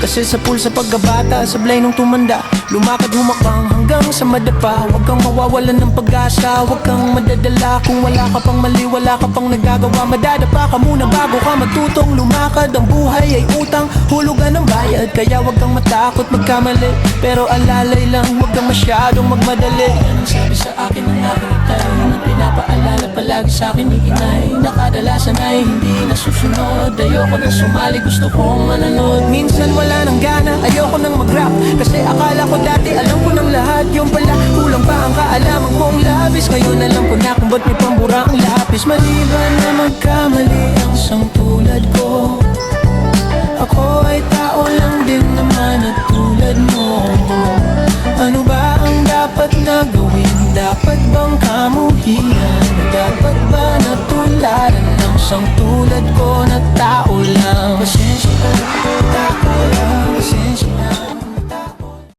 Kasi sa pool sa pagkabata, sablay nung tumanda, lumakad humakbang hanggang sa madapa. Huwag kang mawawalan ng pag-asa, huwag kang madadala. Kung wala ka pang mali, wala ka pang nagagawa, madadapa ka muna bago ka matutong lumakad. Ang buhay ay utang, hulugan ng bayad, kaya huwag kang matakot magkamali. Pero alalay lang, huwag kang masyadong magmadali. Yan ang sabi sa akin ng aking itay, yan ang pinapaalala palagi sa akin ni inay. Nakadalasan ay hindi nasusunod, ayoko nang sumali, gusto kong mananood. Minsan wala nang gana, ayoko nang mag-rap, kasi akala ko dati alam ko ng lahat. Yung pala, kulang pa ang kaalaman kong labis. Ngayon alam ko na kung ba't may pambura ang lapis. Maliban na magkamali ang isang tulad ko,